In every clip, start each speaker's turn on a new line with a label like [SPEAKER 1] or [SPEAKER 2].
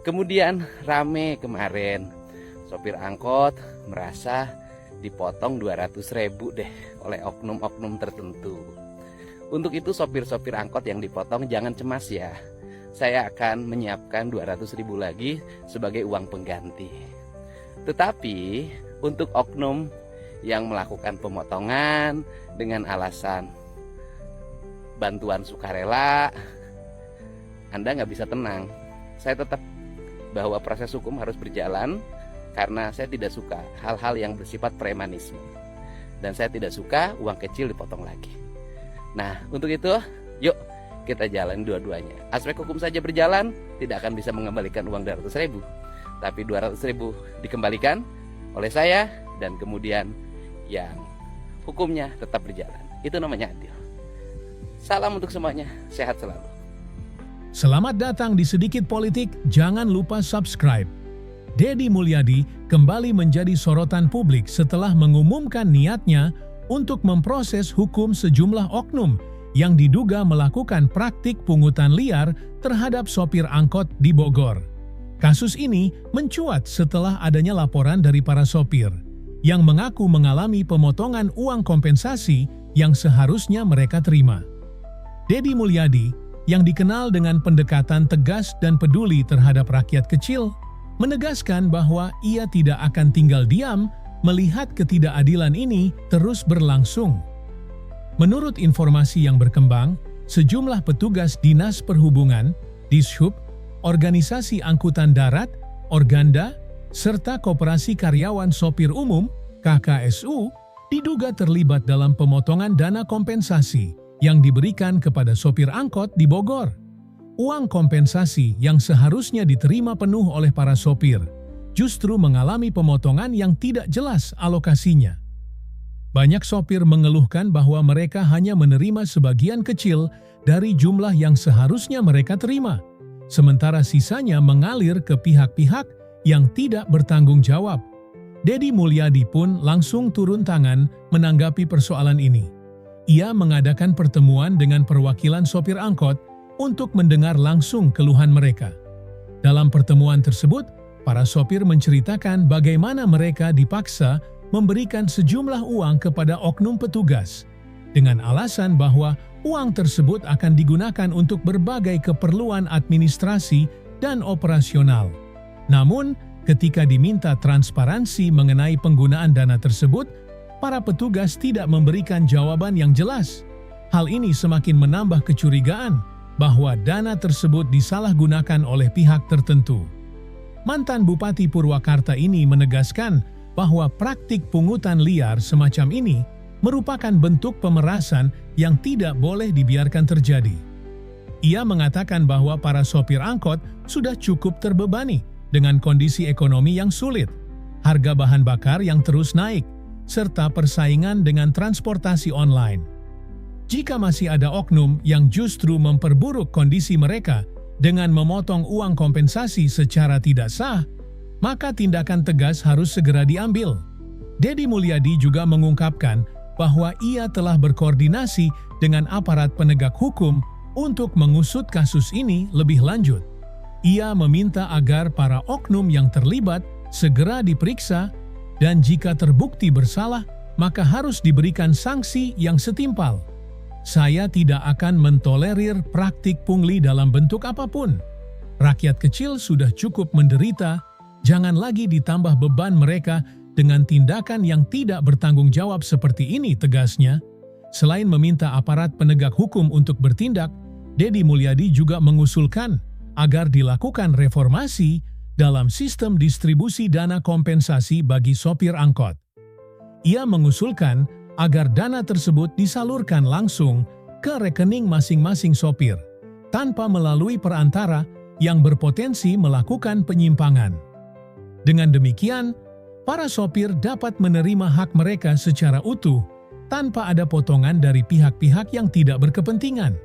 [SPEAKER 1] Kemudian rame kemarin, sopir angkot merasa dipotong 200.000 deh oleh oknum-oknum tertentu. Untuk itu sopir-sopir angkot yang dipotong jangan cemas ya. Saya akan menyiapkan 200.000 lagi sebagai uang pengganti. Tetapi untuk oknum yang melakukan pemotongan dengan alasan bantuan sukarela, Anda nggak bisa tenang. Saya tetap bahwa proses hukum harus berjalan karena saya tidak suka hal-hal yang bersifat premanisme. Dan saya tidak suka uang kecil dipotong lagi. Nah, untuk itu, yuk kita jalan dua-duanya. Aspek hukum saja berjalan, tidak akan bisa mengembalikan uang 200.000. Tapi 200.000 dikembalikan oleh saya dan kemudian yang hukumnya tetap berjalan. Itu namanya adil. Salam untuk semuanya, sehat selalu.
[SPEAKER 2] Selamat datang di Sedikit Politik, jangan lupa subscribe. Deddy Mulyadi kembali menjadi sorotan publik setelah mengumumkan niatnya untuk memproses hukum sejumlah oknum yang diduga melakukan praktik pungutan liar terhadap sopir angkot di Bogor. Kasus ini mencuat setelah adanya laporan dari para sopir yang mengaku mengalami pemotongan uang kompensasi yang seharusnya mereka terima. Deddy Mulyadi yang dikenal dengan pendekatan tegas dan peduli terhadap rakyat kecil, menegaskan bahwa ia tidak akan tinggal diam melihat ketidakadilan ini terus berlangsung. Menurut informasi yang berkembang, sejumlah petugas Dinas Perhubungan, Dishub, Organisasi Angkutan Darat, Organda, serta Koperasi Karyawan Sopir Umum, KKSU, diduga terlibat dalam pemotongan dana kompensasi yang diberikan kepada sopir angkot di Bogor. Uang kompensasi yang seharusnya diterima penuh oleh para sopir justru mengalami pemotongan yang tidak jelas alokasinya. Banyak sopir mengeluhkan bahwa mereka hanya menerima sebagian kecil dari jumlah yang seharusnya mereka terima, sementara sisanya mengalir ke pihak-pihak yang tidak bertanggung jawab. Deddy Mulyadi pun langsung turun tangan menanggapi persoalan ini. Ia mengadakan pertemuan dengan perwakilan sopir angkot untuk mendengar langsung keluhan mereka. Dalam pertemuan tersebut, para sopir menceritakan bagaimana mereka dipaksa memberikan sejumlah uang kepada oknum petugas, dengan alasan bahwa uang tersebut akan digunakan untuk berbagai keperluan administrasi dan operasional. Namun, ketika diminta transparansi mengenai penggunaan dana tersebut, para petugas tidak memberikan jawaban yang jelas. Hal ini semakin menambah kecurigaan bahwa dana tersebut disalahgunakan oleh pihak tertentu. Mantan Bupati Purwakarta ini menegaskan bahwa praktik pungutan liar semacam ini merupakan bentuk pemerasan yang tidak boleh dibiarkan terjadi. Ia mengatakan bahwa para sopir angkot sudah cukup terbebani dengan kondisi ekonomi yang sulit, harga bahan bakar yang terus naik, serta persaingan dengan transportasi online. Jika masih ada oknum yang justru memperburuk kondisi mereka dengan memotong uang kompensasi secara tidak sah, maka tindakan tegas harus segera diambil. Deddy Mulyadi juga mengungkapkan bahwa ia telah berkoordinasi dengan aparat penegak hukum untuk mengusut kasus ini lebih lanjut. Ia meminta agar para oknum yang terlibat segera diperiksa dan jika terbukti bersalah, maka harus diberikan sanksi yang setimpal. Saya tidak akan mentolerir praktik pungli dalam bentuk apapun. Rakyat kecil sudah cukup menderita, jangan lagi ditambah beban mereka dengan tindakan yang tidak bertanggung jawab seperti ini, tegasnya. Selain meminta aparat penegak hukum untuk bertindak, Deddy Mulyadi juga mengusulkan agar dilakukan reformasi dalam sistem distribusi dana kompensasi bagi sopir angkot. Ia mengusulkan agar dana tersebut disalurkan langsung ke rekening masing-masing sopir, tanpa melalui perantara yang berpotensi melakukan penyimpangan. Dengan demikian, para sopir dapat menerima hak mereka secara utuh tanpa ada potongan dari pihak-pihak yang tidak berkepentingan.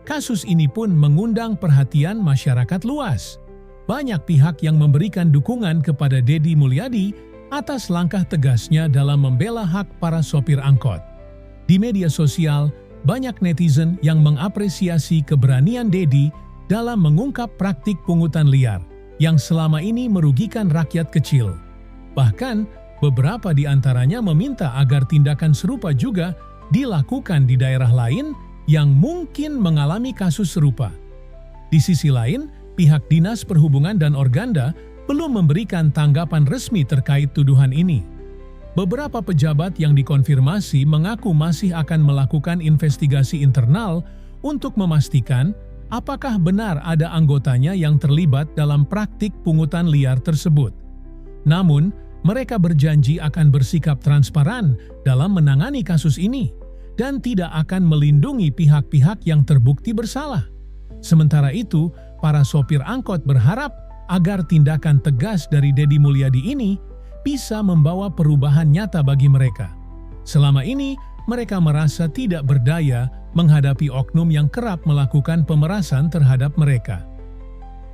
[SPEAKER 2] Kasus ini pun mengundang perhatian masyarakat luas. Banyak pihak yang memberikan dukungan kepada Deddy Mulyadi atas langkah tegasnya dalam membela hak para sopir angkot. Di media sosial, banyak netizen yang mengapresiasi keberanian Deddy dalam mengungkap praktik pungutan liar yang selama ini merugikan rakyat kecil. Bahkan, beberapa di antaranya meminta agar tindakan serupa juga dilakukan di daerah lain yang mungkin mengalami kasus serupa. Di sisi lain, pihak Dinas Perhubungan dan Organda belum memberikan tanggapan resmi terkait tuduhan ini. Beberapa pejabat yang dikonfirmasi mengaku masih akan melakukan investigasi internal untuk memastikan apakah benar ada anggotanya yang terlibat dalam praktik pungutan liar tersebut. Namun, mereka berjanji akan bersikap transparan dalam menangani kasus ini dan tidak akan melindungi pihak-pihak yang terbukti bersalah. Sementara itu, para sopir angkot berharap agar tindakan tegas dari Deddy Mulyadi ini bisa membawa perubahan nyata bagi mereka. Selama ini, mereka merasa tidak berdaya menghadapi oknum yang kerap melakukan pemerasan terhadap mereka.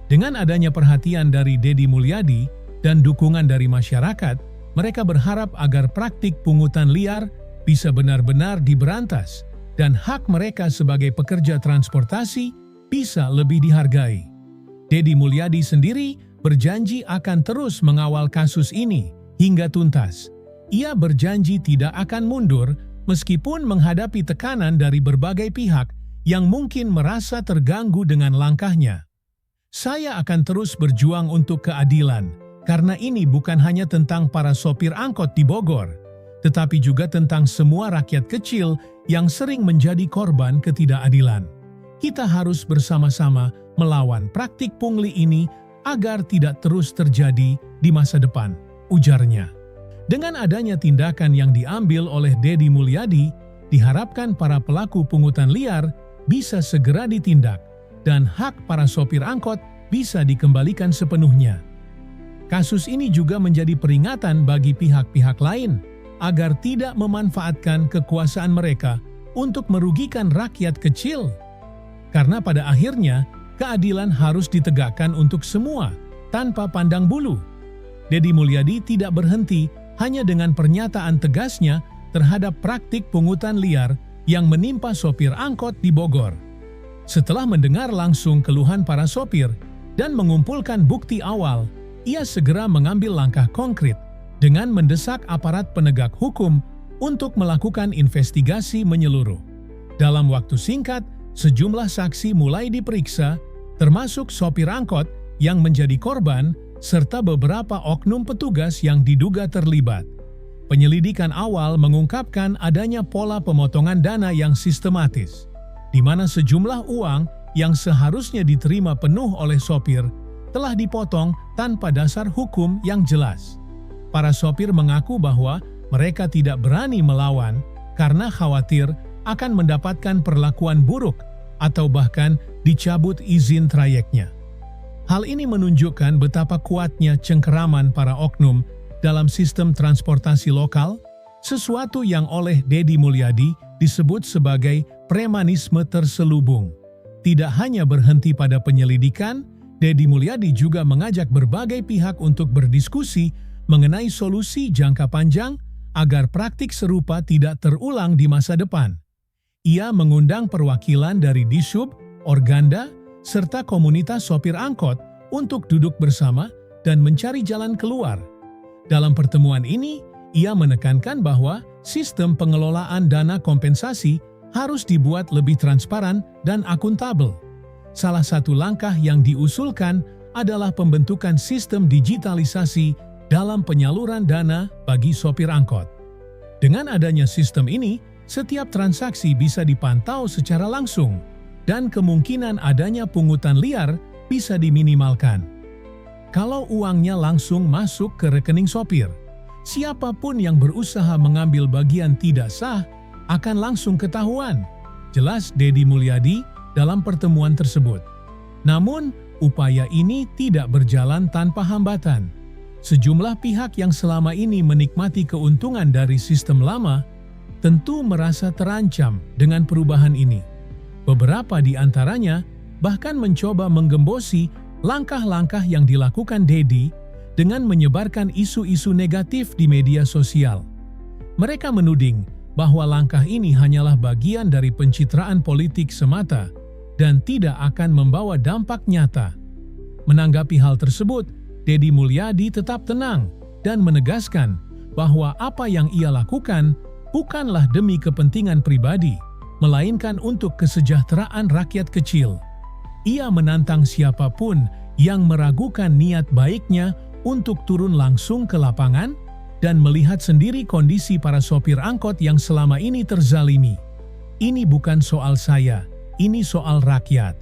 [SPEAKER 2] Dengan adanya perhatian dari Deddy Mulyadi dan dukungan dari masyarakat, mereka berharap agar praktik pungutan liar bisa benar-benar diberantas dan hak mereka sebagai pekerja transportasi bisa lebih dihargai. Deddy Mulyadi sendiri berjanji akan terus mengawal kasus ini hingga tuntas. Ia berjanji tidak akan mundur meskipun menghadapi tekanan dari berbagai pihak yang mungkin merasa terganggu dengan langkahnya. Saya akan terus berjuang untuk keadilan, karena ini bukan hanya tentang para sopir angkot di Bogor, tetapi juga tentang semua rakyat kecil yang sering menjadi korban ketidakadilan. Kita harus bersama-sama melawan praktik pungli ini agar tidak terus terjadi di masa depan, ujarnya. Dengan adanya tindakan yang diambil oleh Deddy Mulyadi, diharapkan para pelaku pungutan liar bisa segera ditindak dan hak para sopir angkot bisa dikembalikan sepenuhnya. Kasus ini juga menjadi peringatan bagi pihak-pihak lain agar tidak memanfaatkan kekuasaan mereka untuk merugikan rakyat kecil. Karena pada akhirnya, keadilan harus ditegakkan untuk semua tanpa pandang bulu. Deddy Mulyadi tidak berhenti hanya dengan pernyataan tegasnya terhadap praktik pungutan liar yang menimpa sopir angkot di Bogor. Setelah mendengar langsung keluhan para sopir dan mengumpulkan bukti awal, ia segera mengambil langkah konkret dengan mendesak aparat penegak hukum untuk melakukan investigasi menyeluruh. Dalam waktu singkat, sejumlah saksi mulai diperiksa, termasuk sopir angkot yang menjadi korban, serta beberapa oknum petugas yang diduga terlibat. Penyelidikan awal mengungkapkan adanya pola pemotongan dana yang sistematis, di mana sejumlah uang yang seharusnya diterima penuh oleh sopir telah dipotong tanpa dasar hukum yang jelas. Para sopir mengaku bahwa mereka tidak berani melawan karena khawatir akan mendapatkan perlakuan buruk atau bahkan dicabut izin trayeknya. Hal ini menunjukkan betapa kuatnya cengkeraman para oknum dalam sistem transportasi lokal, sesuatu yang oleh Deddy Mulyadi disebut sebagai premanisme terselubung. Tidak hanya berhenti pada penyelidikan, Deddy Mulyadi juga mengajak berbagai pihak untuk berdiskusi mengenai solusi jangka panjang agar praktik serupa tidak terulang di masa depan. Ia mengundang perwakilan dari Dishub, Organda, serta komunitas sopir angkot untuk duduk bersama dan mencari jalan keluar. Dalam pertemuan ini, ia menekankan bahwa sistem pengelolaan dana kompensasi harus dibuat lebih transparan dan akuntabel. Salah satu langkah yang diusulkan adalah pembentukan sistem digitalisasi dalam penyaluran dana bagi sopir angkot. Dengan adanya sistem ini, setiap transaksi bisa dipantau secara langsung, dan kemungkinan adanya pungutan liar bisa diminimalkan. Kalau uangnya langsung masuk ke rekening sopir, siapapun yang berusaha mengambil bagian tidak sah akan langsung ketahuan, jelas Deddy Mulyadi dalam pertemuan tersebut. Namun, upaya ini tidak berjalan tanpa hambatan. Sejumlah pihak yang selama ini menikmati keuntungan dari sistem lama tentu merasa terancam dengan perubahan ini. Beberapa di antaranya bahkan mencoba menggembosi langkah-langkah yang dilakukan Deddy dengan menyebarkan isu-isu negatif di media sosial. Mereka menuding bahwa langkah ini hanyalah bagian dari pencitraan politik semata dan tidak akan membawa dampak nyata. Menanggapi hal tersebut, Deddy Mulyadi tetap tenang dan menegaskan bahwa apa yang ia lakukan bukanlah demi kepentingan pribadi, melainkan untuk kesejahteraan rakyat kecil. Ia menantang siapapun yang meragukan niat baiknya untuk turun langsung ke lapangan dan melihat sendiri kondisi para sopir angkot yang selama ini terzalimi. Ini bukan soal saya, ini soal rakyat.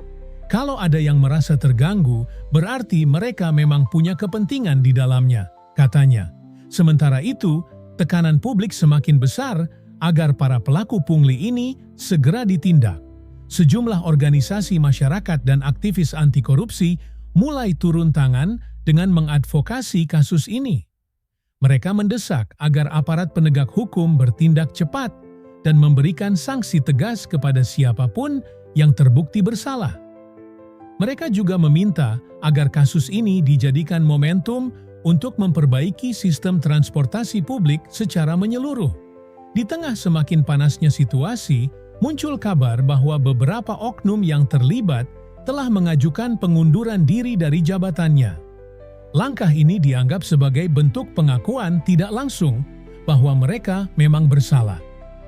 [SPEAKER 2] Kalau ada yang merasa terganggu, berarti mereka memang punya kepentingan di dalamnya, katanya. Sementara itu, tekanan publik semakin besar agar para pelaku pungli ini segera ditindak. Sejumlah organisasi masyarakat dan aktivis anti korupsi mulai turun tangan dengan mengadvokasi kasus ini. Mereka mendesak agar aparat penegak hukum bertindak cepat dan memberikan sanksi tegas kepada siapapun yang terbukti bersalah. Mereka juga meminta agar kasus ini dijadikan momentum untuk memperbaiki sistem transportasi publik secara menyeluruh. Di tengah semakin panasnya situasi, muncul kabar bahwa beberapa oknum yang terlibat telah mengajukan pengunduran diri dari jabatannya. Langkah ini dianggap sebagai bentuk pengakuan tidak langsung bahwa mereka memang bersalah.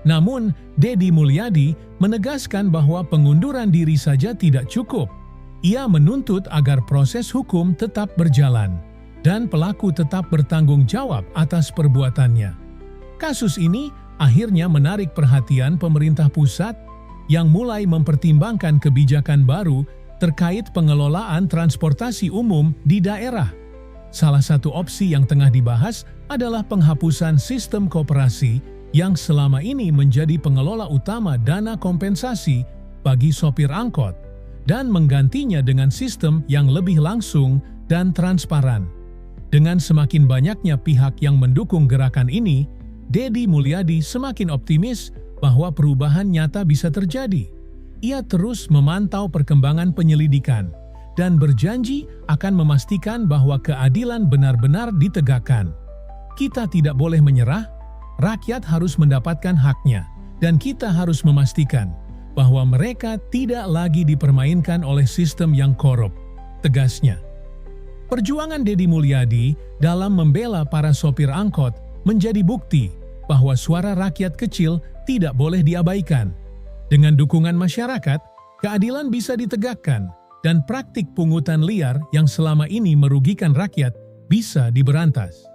[SPEAKER 2] Namun, Deddy Mulyadi menegaskan bahwa pengunduran diri saja tidak cukup. Ia menuntut agar proses hukum tetap berjalan dan pelaku tetap bertanggung jawab atas perbuatannya. Kasus ini akhirnya menarik perhatian pemerintah pusat yang mulai mempertimbangkan kebijakan baru terkait pengelolaan transportasi umum di daerah. Salah satu opsi yang tengah dibahas adalah penghapusan sistem koperasi yang selama ini menjadi pengelola utama dana kompensasi bagi sopir angkot dan menggantinya dengan sistem yang lebih langsung dan transparan. Dengan semakin banyaknya pihak yang mendukung gerakan ini, Deddy Mulyadi semakin optimis bahwa perubahan nyata bisa terjadi. Ia terus memantau perkembangan penyelidikan dan berjanji akan memastikan bahwa keadilan benar-benar ditegakkan. Kita tidak boleh menyerah, rakyat harus mendapatkan haknya, dan kita harus memastikan bahwa mereka tidak lagi dipermainkan oleh sistem yang korup, tegasnya. Perjuangan Deddy Mulyadi dalam membela para sopir angkot menjadi bukti bahwa suara rakyat kecil tidak boleh diabaikan. Dengan dukungan masyarakat, keadilan bisa ditegakkan dan praktik pungutan liar yang selama ini merugikan rakyat bisa diberantas.